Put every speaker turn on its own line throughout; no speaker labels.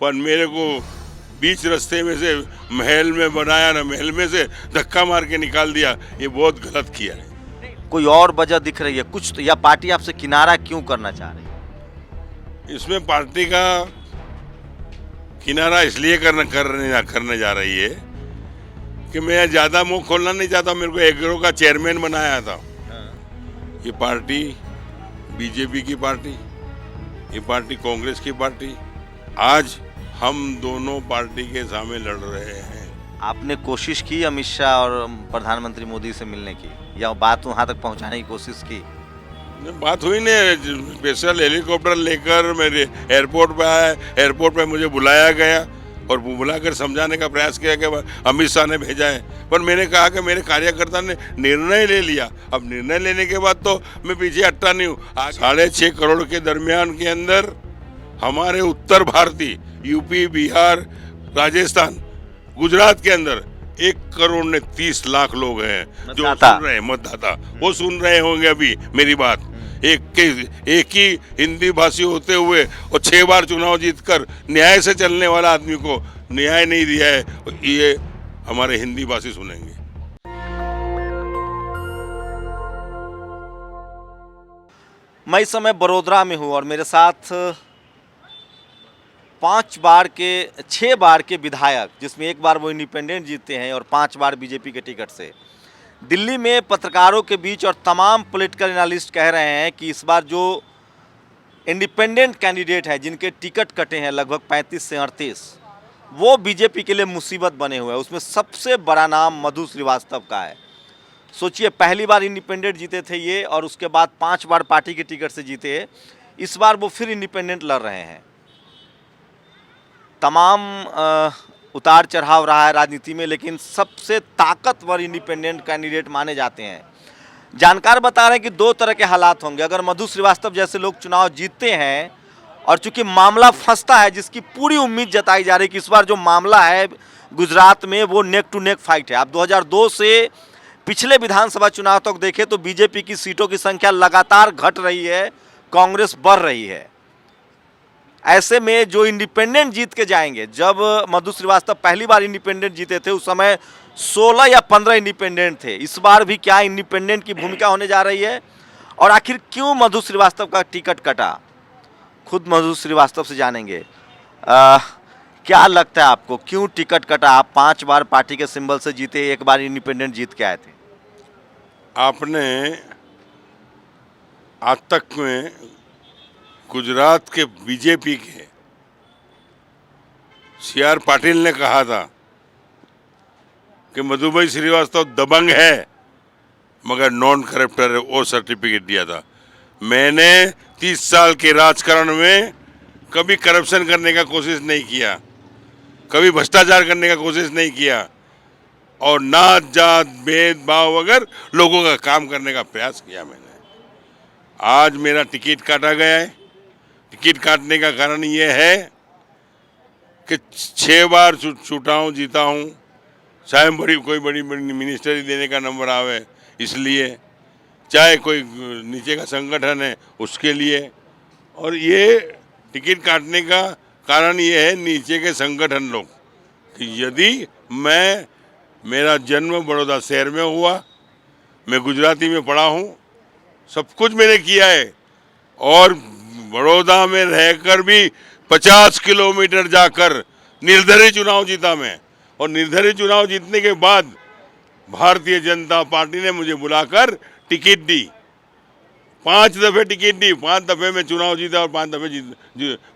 पर मेरे को बीच रास्ते में से महल में बनाया ना, महल में से धक्का मार के निकाल दिया। ये बहुत गलत किया है।
कोई और वजह दिख रही है कुछ तो, या पार्टी आपसे किनारा क्यों करना चाह रही है?
इसमें पार्टी का किनारा इसलिए करने जा रही है कि मैं ज़्यादा मुंह खोलना नहीं चाहता। मेरे को एग्रो का चेयरमैन बनाया था। ये पार्टी बीजेपी की पार्टी, ये पार्टी कांग्रेस की पार्टी, आज हम दोनों पार्टी के सामने लड़ रहे हैं।
आपने कोशिश की अमित शाह और प्रधानमंत्री मोदी से मिलने की, या बात वहां तक पहुंचाने की कोशिश की?
बात हुई नहीं। स्पेशल हेलीकॉप्टर लेकर मेरे एयरपोर्ट पे आया, एयरपोर्ट पे मुझे बुलाया गया और बुलाकर समझाने का प्रयास किया कि अमित शाह ने भेजा है। पर मैंने कहा कि मेरे कार्यकर्ता ने निर्णय ले लिया। अब निर्णय लेने के बाद तो मैं पीछे हटता नहीं हूँ। 6.5 करोड़ के दरमियान के अंदर हमारे उत्तर भारतीय यूपी, बिहार, राजस्थान, गुजरात के अंदर 1,30,00,000 लोग हैं जो सुन रहे हैं, मतदाता। वो सुन रहे होंगे अभी मेरी बात। एक ही हिंदी भाषी होते हुए और 6 बार चुनाव जीतकर न्याय से चलने वाला आदमी को न्याय नहीं दिया है, ये हमारे हिंदी भाषी सुनेंगे।
मैं इस समय बड़ोदरा में हूँ और मेरे साथ 6 बार के विधायक, जिसमें एक बार वो इंडिपेंडेंट जीते हैं और 5 बार बीजेपी के टिकट से, दिल्ली में पत्रकारों के बीच और तमाम पॉलिटिकल एनालिस्ट कह रहे हैं कि इस बार जो इंडिपेंडेंट कैंडिडेट है, जिनके टिकट कटे हैं लगभग 35 से 38, वो बीजेपी के लिए मुसीबत बने हुए हैं। उसमें सबसे बड़ा नाम मधु श्रीवास्तव का है। सोचिए, पहली बार इंडिपेंडेंट जीते थे ये और उसके बाद 5 बार पार्टी के टिकट से जीते। इस बार वो फिर इंडिपेंडेंट लड़ रहे हैं। तमाम उतार चढ़ाव रहा है राजनीति में, लेकिन सबसे ताकतवर इंडिपेंडेंट कैंडिडेट माने जाते हैं। जानकार बता रहे हैं कि 2 तरह के हालात होंगे। अगर मधु श्रीवास्तव जैसे लोग चुनाव जीतते हैं और चूंकि मामला फंसता है, जिसकी पूरी उम्मीद जताई जा रही है कि इस बार जो मामला है गुजरात में वो नेक टू नेक फाइट है। आप 2002 से पिछले विधानसभा चुनाव तक देखें तो बीजेपी की सीटों की संख्या लगातार घट रही है, कांग्रेस बढ़ रही है। ऐसे में जो इंडिपेंडेंट जीत के जाएंगे, जब मधु श्रीवास्तव पहली बार इंडिपेंडेंट जीते थे उस समय 16 या 15 इंडिपेंडेंट थे। इस बार भी क्या इंडिपेंडेंट की भूमिका होने जा रही है? और आखिर क्यों मधु श्रीवास्तव का टिकट कटा, खुद मधु श्रीवास्तव से जानेंगे। क्या लगता है आपको, क्यों टिकट कटा? आप 5 बार पार्टी के सिंबल से जीते, एक बार इंडिपेंडेंट जीत के आए थे।
आपने आज तक में गुजरात के बीजेपी के CR पाटिल ने कहा था कि मधुभाई श्रीवास्तव दबंग है मगर नॉन करप्टर है, वो सर्टिफिकेट दिया था। मैंने 30 साल के राजकारण में कभी करप्शन करने का कोशिश नहीं किया, कभी भ्रष्टाचार करने का कोशिश नहीं किया और नात जात भेदभाव वगैरह लोगों का काम करने का प्रयास किया मैंने। आज मेरा टिकट काटा गया है। टिकट काटने का कारण ये है कि 6 बार चुनाव जीता हूँ, चाहे कोई बड़ी मिनिस्टरी देने का नंबर आवे इसलिए, चाहे कोई नीचे का संगठन है उसके लिए। और ये टिकट काटने का कारण ये है नीचे के संगठन लोग कि यदि मेरा जन्म बड़ौदा शहर में हुआ, मैं गुजराती में पढ़ा हूँ, सब कुछ मैंने किया है और बड़ौदा में रहकर भी 50 किलोमीटर जाकर निर्दलीय चुनाव जीता मैं। और निर्दलीय चुनाव जीतने के बाद भारतीय जनता पार्टी ने मुझे बुलाकर टिकट दी। 5 दफ़े टिकट दी, 5 दफ़े में चुनाव जीता और 5 दफ़े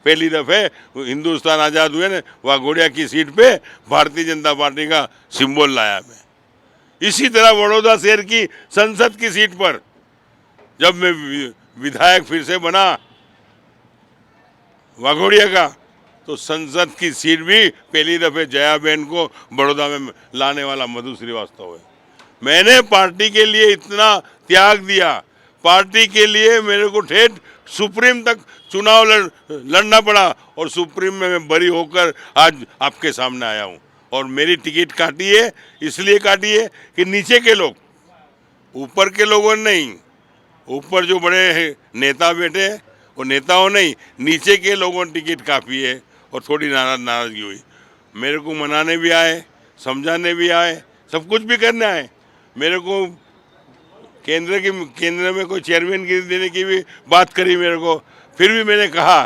पहली दफ़े हिंदुस्तान आज़ाद हुए ने वाघोड़िया की सीट पे भारतीय जनता पार्टी का सिंबल लाया मैं। इसी तरह बड़ौदा शहर की संसद की सीट पर जब मैं विधायक फिर से बना वाघोड़िया का, तो संसद की सीट भी पहली दफ़े जयाबेन को बड़ौदा में लाने वाला मधु श्रीवास्तव है। मैंने पार्टी के लिए इतना त्याग दिया, पार्टी के लिए मेरे को ठेठ सुप्रीम तक चुनाव लड़ना पड़ा और सुप्रीम में मैं बरी होकर आज आपके सामने आया हूँ। और मेरी टिकट काटी है, इसलिए काटी है कि नीचे के लोग, ऊपर के लोगों ने नहीं, ऊपर जो बड़े नेता बैठे हैं वो नेताओं नहीं, नीचे के लोगों ने टिकट कापी है और थोड़ी नाराज़गी हुई। मेरे को मनाने भी आए, समझाने भी आए, सब कुछ भी करने आए। मेरे को केंद्र में कोई चेयरमैनगिरी देने की भी बात करी मेरे को। फिर भी मैंने कहा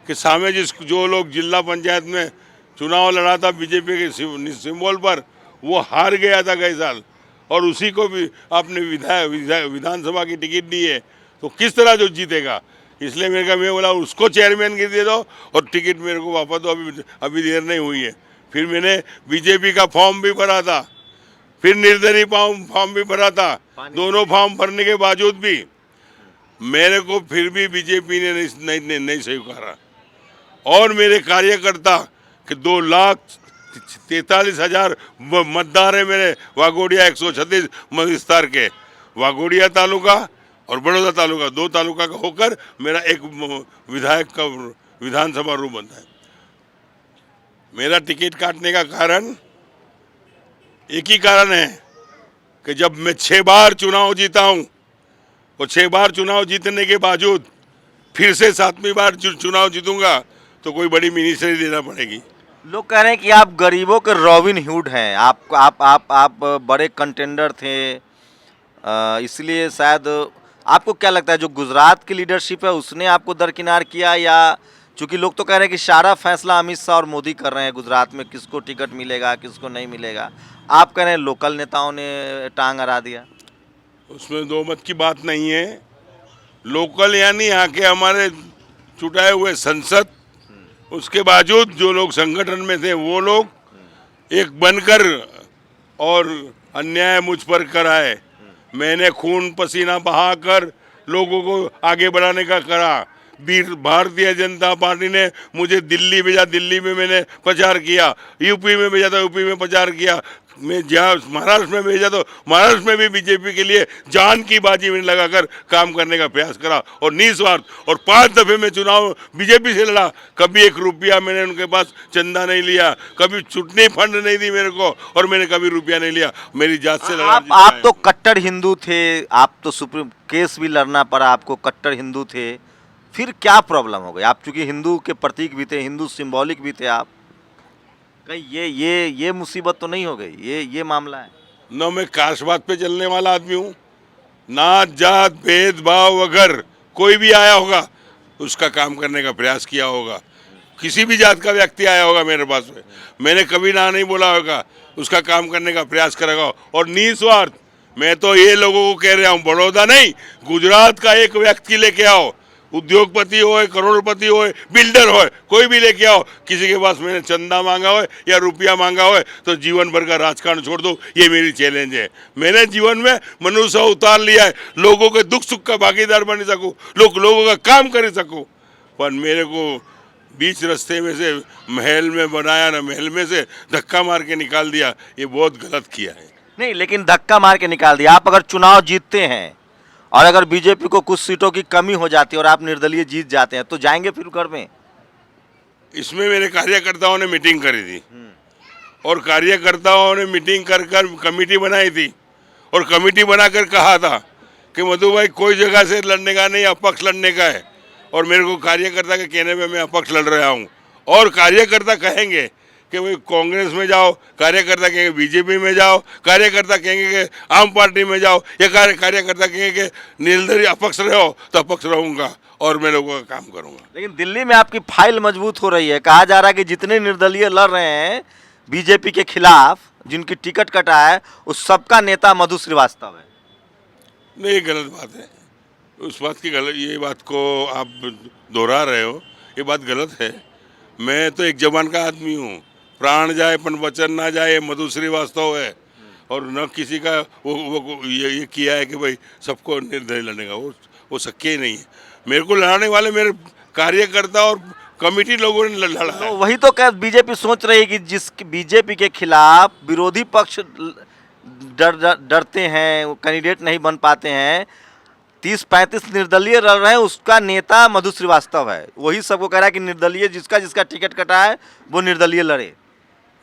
कि सामने जो लोग जिला पंचायत में चुनाव लड़ा था बीजेपी के सिंबल पर, वो हार गया था गए साल, और उसी को भी आपने विधानसभा की टिकट दी है, तो किस तरह जो जीतेगा। इसलिए मैंने कहा, मैं बोला उसको चेयरमैनगिरी दे दो और टिकट मेरे को वापस दो, अभी देर नहीं हुई है। फिर मैंने बीजेपी का फॉर्म भी भरा था, फिर निर्दलीय फॉर्म भी भरा था। दोनों फॉर्म भरने के बावजूद भी मेरे को फिर भी बीजेपी ने नहीं स्वीकारा। और मेरे कार्यकर्ता के 2,43,000 मतदार है मेरे वाघोडिया 136 विस्तार के। वाघोडिया तालुका और बड़ौदा तालुका, 2 तालुका का होकर मेरा एक विधायक का विधानसभा रूप बनता है। मेरा टिकट काटने का कारण एक ही कारण है कि जब मैं 6 बार चुनाव जीता हूं, और 6 बार चुनाव जीतने के बावजूद फिर से 7वीं बार चुनाव जीतूंगा तो कोई बड़ी मिनिस्ट्री देना पड़ेगी।
लोग कह रहे हैं कि आप गरीबों के रॉबिन हुड हैं, आप बड़े कंटेंडर थे, इसलिए शायद आपको क्या लगता है जो गुजरात की लीडरशिप है उसने आपको दरकिनार किया, या चूंकि लोग तो कह रहे हैं कि सारा फैसला अमित शाह और मोदी कर रहे हैं गुजरात में किसको टिकट मिलेगा किसको नहीं मिलेगा, आप कह रहे हैं लोकल नेताओं ने टांग अड़ा दिया?
उसमें दो मत की बात नहीं है। लोकल यानी यहाँ के हमारे चुटाए हुए संसद, उसके बावजूद जो लोग संगठन में थे वो लोग एक बनकर और अन्याय मुझ पर कराए। मैंने खून पसीना बहाकर लोगों को आगे बढ़ाने का करा। भारतीय जनता पार्टी ने मुझे दिल्ली भेजा, दिल्ली में मैंने प्रचार किया, यूपी में भेजा तो यूपी में प्रचार किया, मैं जहाँ महाराष्ट्र में भेजा तो महाराष्ट्र में भी बीजेपी के लिए जान की बाजी में लगाकर काम करने का प्रयास करा, और निस्वार्थ। और 5 दफे मैं चुनाव बीजेपी से लड़ा, कभी 1 रुपया मैंने उनके पास चंदा नहीं लिया, कभी चुटनी फंड नहीं दी मेरे को, और मैंने कभी रुपया नहीं लिया। मेरी जात से लड़ा।
आप तो कट्टर हिंदू थे, आप तो सुप्रीम केस भी लड़ना पड़ा आपको, कट्टर हिंदू थे, फिर क्या प्रॉब्लम हो गई? आप चूंकि हिंदू के प्रतीक भी थे, हिंदू सिंबॉलिक भी थे, आप कहीं ये मुसीबत तो नहीं हो गई? ये मामला है
न। मैं काशवाद पे चलने वाला आदमी हूँ, नात जात भेदभाव अगर कोई भी आया होगा उसका काम करने का प्रयास किया होगा। किसी भी जात का व्यक्ति आया होगा मेरे पास में, मैंने कभी ना नहीं बोला होगा, उसका काम करने का प्रयास करेगा। और निस्वार्थ मैं तो ये लोगों को कह रहा हूँ, बड़ौदा नहीं, गुजरात का एक व्यक्ति लेके आओ, उद्योगपति हो, करोड़पति हो, बिल्डर हो, कोई भी लेके आओ, किसी के पास मैंने चंदा मांगा हो या रुपया मांगा हो तो जीवन भर का राजकारण छोड़ दो, ये मेरी चैलेंज है। मैंने जीवन में मनुष्य उतार लिया है, लोगों के दुख सुख का भागीदार बन सकूँ, लोगों का काम कर सकूँ, पर मेरे को बीच रास्ते में से महल में बनाया ना, महल में से धक्का मार के निकाल दिया, ये बहुत गलत किया है।
नहीं, लेकिन धक्का मार के निकाल दिया। आप अगर चुनाव जीतते हैं और अगर बीजेपी को कुछ सीटों की कमी हो जाती है और आप निर्दलीय जीत जाते हैं तो जाएंगे फिर घर में?
इसमें मेरे कार्यकर्ताओं ने मीटिंग करी थी, और कार्यकर्ताओं ने मीटिंग कर कमेटी बनाई थी, और कमेटी बनाकर कहा था कि मधु भाई कोई जगह से लड़ने का नहीं, अपक्ष लड़ने का है। और मेरे को कार्यकर्ता के कहने पे मैं अपक्ष लड़ रहा हूँ। और कार्यकर्ता कहेंगे कि भाई कांग्रेस में जाओ, कार्यकर्ता कहेंगे बीजेपी में जाओ, कार्यकर्ता कहेंगे कि आम पार्टी में जाओ, या कार्यकर्ता कहेंगे कि निर्दलीय अपक्ष रहो, तो अपक्ष रहूँगा और मैं लोगों का काम करूँगा।
लेकिन दिल्ली में आपकी फाइल मजबूत हो रही है, कहा जा रहा है कि जितने निर्दलीय लड़ रहे हैं बीजेपी के खिलाफ, जिनकी टिकट कटा है, उस सबका नेता मधु श्रीवास्तव है।
नहीं, ये गलत बात है। उस बात की ये बात को आप दोहरा रहे हो, ये बात गलत है। मैं तो एक जवान का आदमी हूँ, प्राण जाए पर वचन ना जाए, मधु श्रीवास्तव है। और न किसी का वो ये किया है कि भाई सबको निर्दलीय लड़ने का, वो शक्य ही नहीं है। मेरे को लड़ाने वाले मेरे कार्यकर्ता और कमेटी लोगों ने लड़ा है।
वही तो क्या बीजेपी सोच रही है कि जिस बीजेपी के खिलाफ विरोधी पक्ष डरते हैं, कैंडिडेट नहीं बन पाते हैं, 30-35 निर्दलीय लड़ रहे हैं, उसका नेता मधु श्रीवास्तव है। वही सबको कह रहा है कि निर्दलीय जिसका टिकट कटा है वो निर्दलीय लड़े।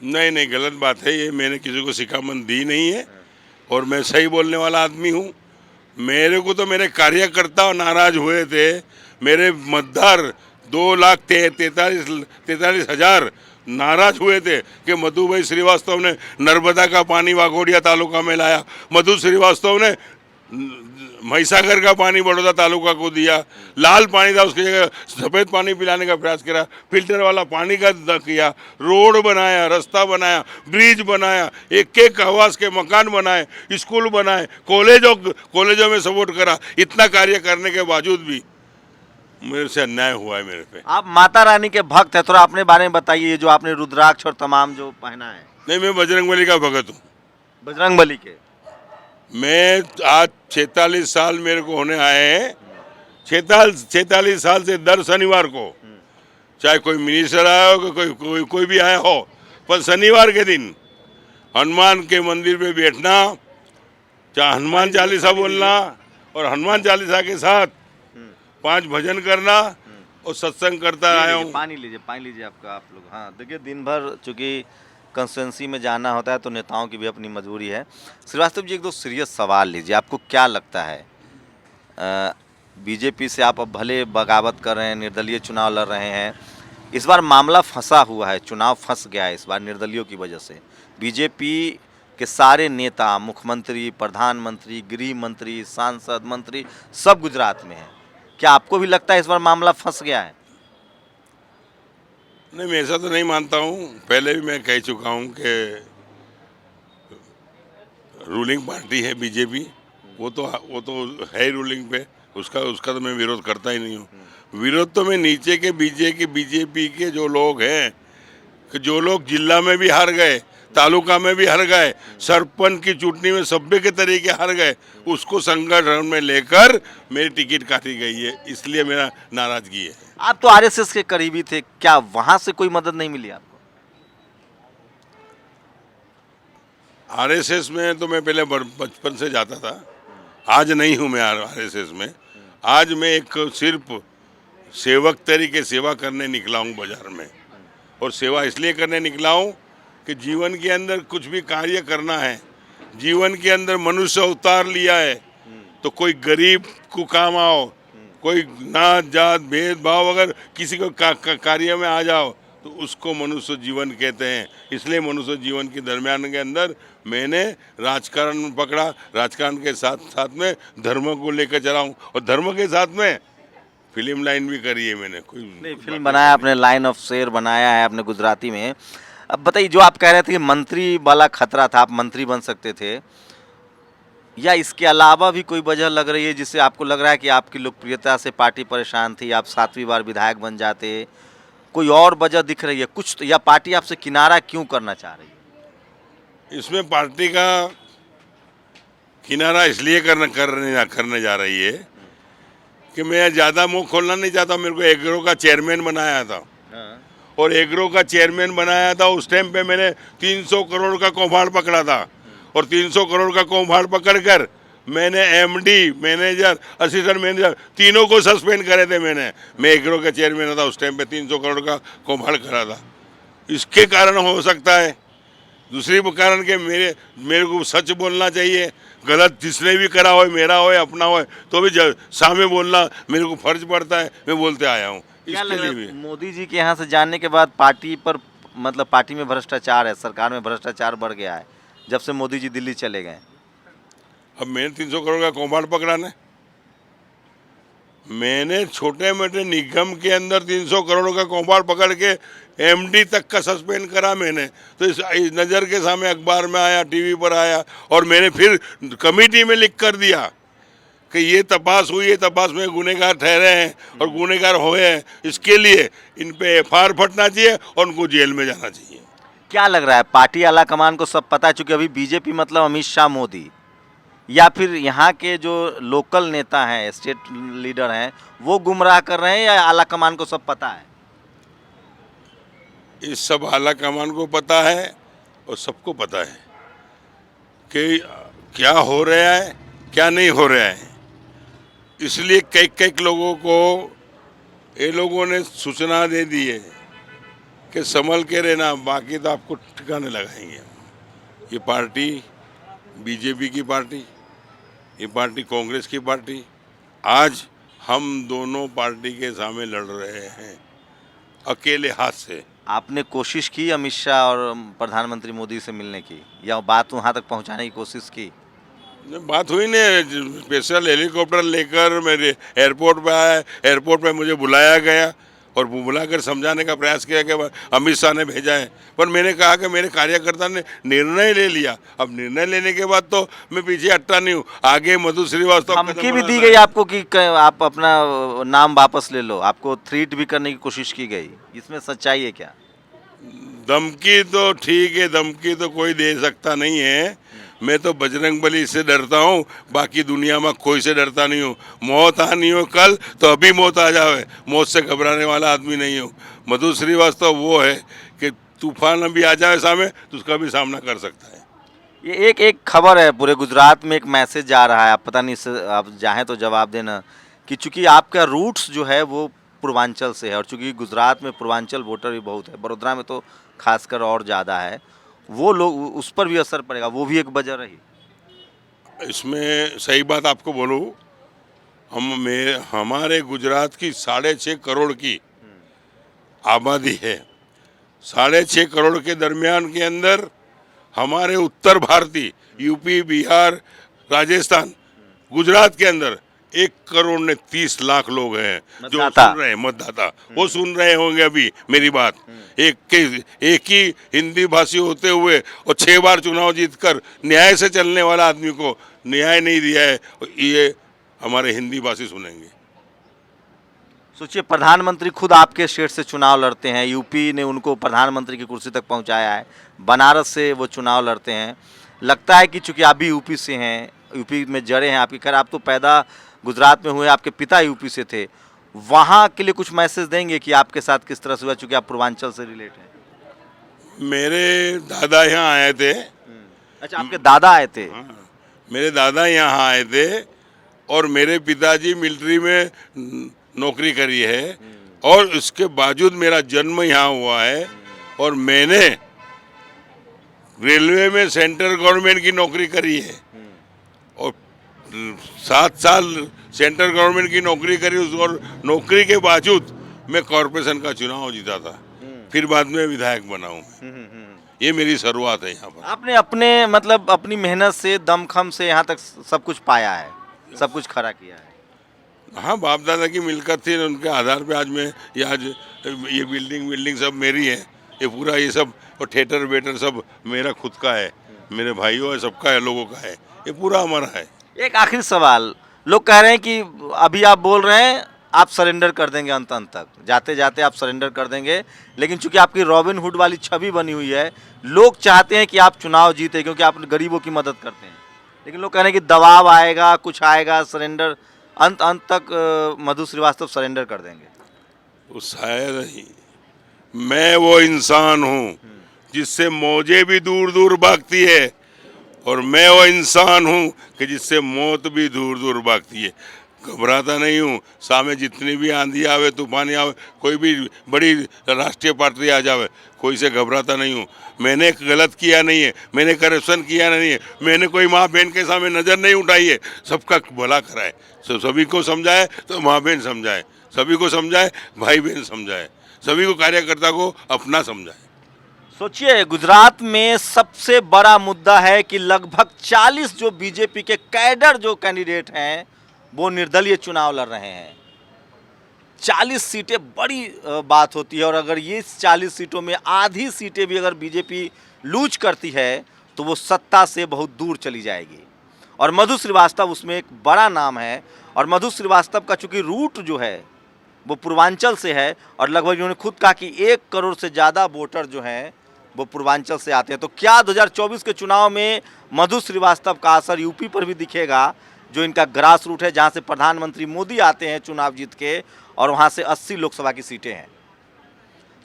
नहीं, गलत बात है ये। मैंने किसी को शिकामत दी नहीं है, और मैं सही बोलने वाला आदमी हूँ। मेरे को तो मेरे कार्यकर्ता नाराज हुए थे, मेरे मतदार 2,43,000 नाराज हुए थे कि मधु भाई श्रीवास्तव ने नर्मदा का पानी वाघोडिया तालुका में लाया, मधु श्रीवास्तव ने महिसागर का पानी बड़ौदा तालुका को दिया, लाल पानी था उसकी जगह सफ़ेद पानी पिलाने का प्रयास करा, फिल्टर वाला पानी का किया, रोड बनाया, रास्ता बनाया, ब्रिज बनाया, एक एक आवास के मकान बनाए, स्कूल बनाए, कॉलेजों में सपोर्ट करा। इतना कार्य करने के बावजूद भी मेरे से अन्याय हुआ है मेरे पे।
आप माता रानी के भक्त हैं, थोड़ा अपने बारे में बताइए, ये जो आपने रुद्राक्ष और तमाम जो पहना है।
नहीं, मैं बजरंगबली का भगत हूँ।
बजरंगबली के
मैं आज 46 साल मेरे को होने आए हैं। 46 साल से दर शनिवार को, चाहे कोई मिनिस्टर आया हो, कोई भी आया हो, पर शनिवार के दिन हनुमान के मंदिर पे बैठना, चाहे हनुमान चालीसा बोलना और हनुमान चालीसा के साथ 5 भजन करना और सत्संग करता आया हूँ।
पानी लीजिए आपका, आप लोग। हाँ, देखिए, दिन भर चूंकि कंस्टिट्यूंसी में जाना होता है तो नेताओं की भी अपनी मजबूरी है। श्रीवास्तव जी, एक दो सीरियस सवाल लीजिए, आपको क्या लगता है, बीजेपी से आप अब भले बगावत कर रहे हैं, निर्दलीय चुनाव लड़ रहे हैं, इस बार मामला फंसा हुआ है, चुनाव फंस गया है इस बार निर्दलीयों की वजह से। बीजेपी के सारे नेता, मुख्यमंत्री, प्रधानमंत्री, गृह मंत्री, सांसद, मंत्री सब गुजरात में हैं। क्या आपको भी लगता है इस बार मामला फंस गया है?
नहीं, मैं ऐसा तो नहीं मानता हूँ। पहले भी मैं कह चुका हूँ कि रूलिंग पार्टी है बीजेपी, वो तो है ही रूलिंग पे, उसका तो मैं विरोध करता ही नहीं हूँ। विरोध तो मैं नीचे के बीजेपी के जो लोग हैं, कि जो लोग जिला में भी हार गए, तालुका में भी हार गए, सरपंच की चुटनी में सभ्य के तरीके हार गए, उसको संगठन में लेकर मेरी टिकट काटी गई है, इसलिए मेरा नाराजगी है।
आप तो आरएसएस के करीबी थे, क्या वहां से कोई मदद नहीं मिली आपको?
आरएसएस में तो मैं पहले बचपन से जाता था, आज नहीं हूँ मैं आरएसएस में। आज मैं एक सिर्फ सेवक तरीके सेवा करने निकला हूँ बाजार में, और सेवा इसलिए करने निकला हूँ कि जीवन के अंदर कुछ भी कार्य करना है, जीवन के अंदर मनुष्य अवतार लिया है, तो कोई गरीब को काम आओ, कोई नात जात भेदभाव अगर किसी को कार्य में आ जाओ तो उसको मनुष्य जीवन कहते हैं। इसलिए मनुष्य जीवन के दरमियान के अंदर मैंने राजकारण पकड़ा, राजकारण के साथ साथ में धर्म को लेकर चला हूँ, और धर्म के साथ में फिल्म लाइन भी करी है मैंने। कोई
नहीं, फिल्म बनाया आपने, लाइन ऑफ शेर बनाया है आपने गुजराती में। अब बताइए, जो आप कह रहे थे कि मंत्री वाला खतरा था, आप मंत्री बन सकते थे, या इसके अलावा भी कोई वजह लग रही है जिससे आपको लग रहा है कि आपकी लोकप्रियता से पार्टी परेशान थी, आप 7वीं बार विधायक बन जाते, कोई और वजह दिख रही है कुछ तो, या पार्टी आपसे किनारा क्यों करना चाह रही है?
इसमें पार्टी का किनारा इसलिए करने जा रही है कि मैं ज़्यादा मुंह खोलना नहीं चाहता। मेरे को एग्रो का चेयरमैन बनाया था, और एग्रो का चेयरमैन बनाया था उस टाइम पे मैंने 300 करोड़ का कौभाड़ पकड़ा था, और 300 करोड़ का कौभाड़ पकड़कर मैंने एमडी, मैनेजर, असिस्टेंट मैनेजर तीनों को सस्पेंड करे थे मैं एग्रो का चेयरमैन था उस टाइम पे, 300 करोड़ का कौभाड़ करा था। इसके कारण हो सकता है। दूसरी कारण के मेरे को सच बोलना चाहिए, गलत जिसने भी करा हो, मेरा हो या अपना हो, तो भी सामने बोलना मेरे को फर्ज पड़ता है, मैं बोलते आया हूँ।
क्या लग रहा है मोदी जी के यहाँ से जानने के बाद पार्टी पर, मतलब पार्टी में भ्रष्टाचार है, सरकार में भ्रष्टाचार बढ़ गया है जब से मोदी जी दिल्ली चले गए?
अब मैंने 300 करोड़ का कौभाड़ पकड़ा ना, मैंने छोटे मोटे निगम के अंदर 300 करोड़ का कौभाड़ पकड़ के एमडी तक का सस्पेंड करा मैंने, तो इस नज़र के सामने अखबार में आया, टीवी पर आया, और मैंने फिर कमेटी में लिख कर दिया कि ये तपास हुई है, तपास में गुनहगार ठहरे हैं और गुनहगार हुए हैं, इसके लिए इन पे एफआईआर फटना चाहिए और उनको जेल में जाना चाहिए।
क्या लग रहा है, पार्टी आला कमान को सब पता है, चूंकि अभी बीजेपी मतलब अमित शाह, मोदी, या फिर यहाँ के जो लोकल नेता हैं, स्टेट लीडर हैं, वो गुमराह कर रहे हैं, या आला कमान को सब पता है?
इस सब आला कमान को पता है और सबको पता है कि क्या हो रहा है, क्या नहीं हो रहा है। इसलिए कई लोगों को ये लोगों ने सूचना दे दी है कि संभल के रहना, बाकी तो आपको ठिकाने लगाएंगे। ये पार्टी बीजेपी की पार्टी, ये पार्टी कांग्रेस की पार्टी, आज हम दोनों पार्टी के सामने लड़ रहे हैं अकेले हाथ से।
आपने कोशिश की अमित शाह और प्रधानमंत्री मोदी से मिलने की, या बात वहाँ तक पहुँचाने की कोशिश की?
बात हुई नहीं, स्पेशल हेलीकॉप्टर लेकर मेरे एयरपोर्ट पे आया, एयरपोर्ट पे मुझे बुलाया गया और बुलाकर समझाने का प्रयास किया कि अमित शाह ने भेजा है, पर मैंने कहा कि मेरे कार्यकर्ता ने निर्णय ले लिया। अब निर्णय लेने के बाद तो मैं पीछे हटता नहीं हूँ। आगे मधु श्रीवास्तव
धमकी भी दी गई आपको कि आप अपना नाम वापस ले लो, आपको थ्रीट भी करने की कोशिश की गई, इसमें सच्चाई है क्या?
धमकी तो ठीक है, धमकी तो कोई दे सकता नहीं है। मैं तो बजरंग बली से डरता हूँ, बाकी दुनिया में कोई से डरता नहीं हूँ। मौत आनी हो कल तो अभी मौत आ जाए, मौत से घबराने वाला आदमी नहीं हूँ। मधु श्रीवास्तव वो है कि तूफान अभी आ जाए सामने तो उसका भी सामना कर सकता है।
ये एक खबर है, पूरे गुजरात में एक मैसेज जा रहा है, आप पता नहीं से आप चाहें तो जवाब देना, कि चूंकि आपका रूट्स जो है वो पूर्वांचल से है, और चूंकि गुजरात में पूर्वांचल वोटर भी बहुत है, बड़ोदरा में तो खासकर और ज़्यादा है, वो लोग उस पर भी असर पड़ेगा, वो भी एक वजह रही।
इसमें सही बात आपको बोलूँ, हमारे गुजरात की 6.5 करोड़ की आबादी है। 6.5 करोड़ के दरमियान के अंदर हमारे उत्तर भारतीय यूपी, बिहार, राजस्थान, गुजरात के अंदर 1 करोड़ ने 30 लाख लोग हैं जो सुन रहे हैं, मतदाता वो सुन रहे होंगे अभी मेरी बात। एक ही हिंदी भाषी होते हुए और 6 बार चुनाव जीतकर न्याय से चलने वाला आदमी को न्याय नहीं दिया है, ये हमारे हिंदी भाषी सुनेंगे।
सोचिए, प्रधानमंत्री खुद आपके स्टेट से चुनाव लड़ते हैं, यूपी ने उनको प्रधानमंत्री की कुर्सी तक पहुंचाया है, बनारस से वो चुनाव लड़ते हैं। लगता है कि चूंकि आप भी यूपी से हैं, यूपी में जड़े हैं आपकी, खैर आप तो पैदा गुजरात में हुए, आपके पिता यूपी से थे, वहाँ के लिए कुछ मैसेज देंगे कि आपके साथ किस तरह से हुआ, चूंकि आप पूर्वांचल से रिलेट हैं?
मेरे दादा यहाँ आए थे।
अच्छा, आपके दादा आए थे?
हाँ, मेरे दादा यहाँ आए थे और मेरे पिताजी मिलिट्री में नौकरी करी है, और इसके बावजूद मेरा जन्म यहाँ हुआ है, और मैंने रेलवे में सेंट्रल गवर्नमेंट की नौकरी करी है, और 7 साल सेंट्रल गवर्नमेंट की नौकरी करी, और नौकरी के बावजूद मैं कॉरपोरेशन का चुनाव जीता था, फिर बाद में विधायक बना हूँ। ये मेरी शुरुआत है यहाँ पर।
आपने अपने मतलब अपनी मेहनत से, दमखम से यहाँ तक सब कुछ पाया है, सब कुछ खड़ा किया है।
हाँ, बाप दादा की मिलकत थी, उनके आधार पे आज मैं ये बिल्डिंग सब मेरी है, ये पूरा ये सब, और थिएटर वेटर सब मेरा खुद का है, मेरे भाइयों है, सबका है, लोगों का है, ये पूरा हमारा है।
एक आखिरी सवाल, लोग कह रहे हैं कि अभी आप बोल रहे हैं आप सरेंडर कर देंगे, अंत तक जाते जाते आप सरेंडर कर देंगे, लेकिन चूंकि आपकी रॉबिन हुड वाली छवि बनी हुई है, लोग चाहते हैं कि आप चुनाव जीते क्योंकि आप गरीबों की मदद करते हैं, लेकिन लोग कह रहे हैं कि दबाव आएगा, कुछ आएगा, सरेंडर अंत तक मधु श्रीवास्तव सरेंडर कर देंगे।
तो शायद ही मैं वो इंसान हूँ जिससे मौजें भी दूर दूर भागती है, और मैं वो इंसान हूँ कि जिससे मौत भी दूर दूर भागती है। घबराता नहीं हूँ, सामने जितनी भी आंधी आवे, तूफान आवे, कोई भी बड़ी राष्ट्रीय पार्टी आ जावे, कोई से घबराता नहीं हूँ। मैंने गलत किया नहीं है, मैंने करप्शन किया नहीं है, मैंने कोई माँ बहन के सामने नज़र नहीं उठाई है। सबका भला कराए, सभी को समझाए, तो माँ बहन समझाए, सभी को समझाए, भाई बहन समझाए, सभी को कार्यकर्ता को अपना समझाए।
सोचिए, गुजरात में सबसे बड़ा मुद्दा है कि लगभग 40 जो बीजेपी के कैडर जो कैंडिडेट हैं वो निर्दलीय चुनाव लड़ रहे हैं। 40 सीटें बड़ी बात होती है, और अगर ये 40 सीटों में आधी सीटें भी अगर बीजेपी लूज करती है तो वो सत्ता से बहुत दूर चली जाएगी, और मधु श्रीवास्तव उसमें एक बड़ा नाम है। और मधु श्रीवास्तव का चूंकि रूट जो है वो पूर्वांचल से है, और लगभग उन्होंने खुद कहा कि 1 करोड़ से ज़्यादा वोटर जो हैं वो पूर्वांचल से आते हैं। तो क्या 2024 के चुनाव में मधु श्रीवास्तव का असर यूपी पर भी दिखेगा, जो इनका ग्रास रूट है, जहां से प्रधानमंत्री मोदी आते हैं चुनाव जीत के, और वहां से 80 लोकसभा की सीटें हैं।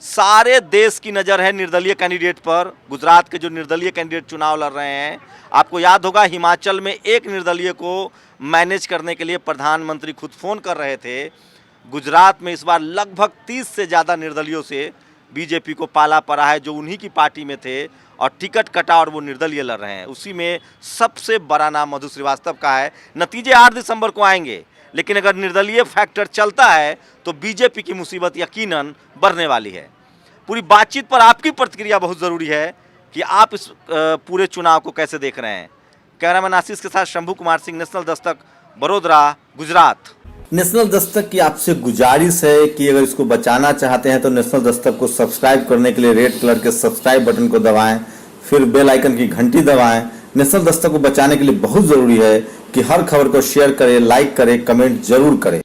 सारे देश की नज़र है निर्दलीय कैंडिडेट पर। गुजरात के जो निर्दलीय कैंडिडेट चुनाव लड़ रहे हैं, आपको याद होगा हिमाचल में एक निर्दलीय को मैनेज करने के लिए प्रधानमंत्री खुद फ़ोन कर रहे थे। गुजरात में इस बार लगभग 30 से ज़्यादा निर्दलियों से बीजेपी को पाला पड़ा है, जो उन्हीं की पार्टी में थे, और टिकट कटा और वो निर्दलीय लड़ रहे हैं। उसी में सबसे बड़ा नाम मधु श्रीवास्तव का है। नतीजे 8 दिसंबर को आएंगे, लेकिन अगर निर्दलीय फैक्टर चलता है तो बीजेपी की मुसीबत यकीनन बढ़ने वाली है। पूरी बातचीत पर आपकी प्रतिक्रिया बहुत ज़रूरी है कि आप इस पूरे चुनाव को कैसे देख रहे हैं। कैमरामैन आशीष के साथ शंभू कुमार सिंह, नेशनल दस्तक, बड़ोदरा, गुजरात।
नेशनल दस्तक की आपसे गुजारिश है कि अगर इसको बचाना चाहते हैं तो नेशनल दस्तक को सब्सक्राइब करने के लिए रेड कलर के सब्सक्राइब बटन को दबाएं, फिर बेल आइकन की घंटी दबाएं। नेशनल दस्तक को बचाने के लिए बहुत ज़रूरी है कि हर खबर को शेयर करें, लाइक करें, कमेंट जरूर करें।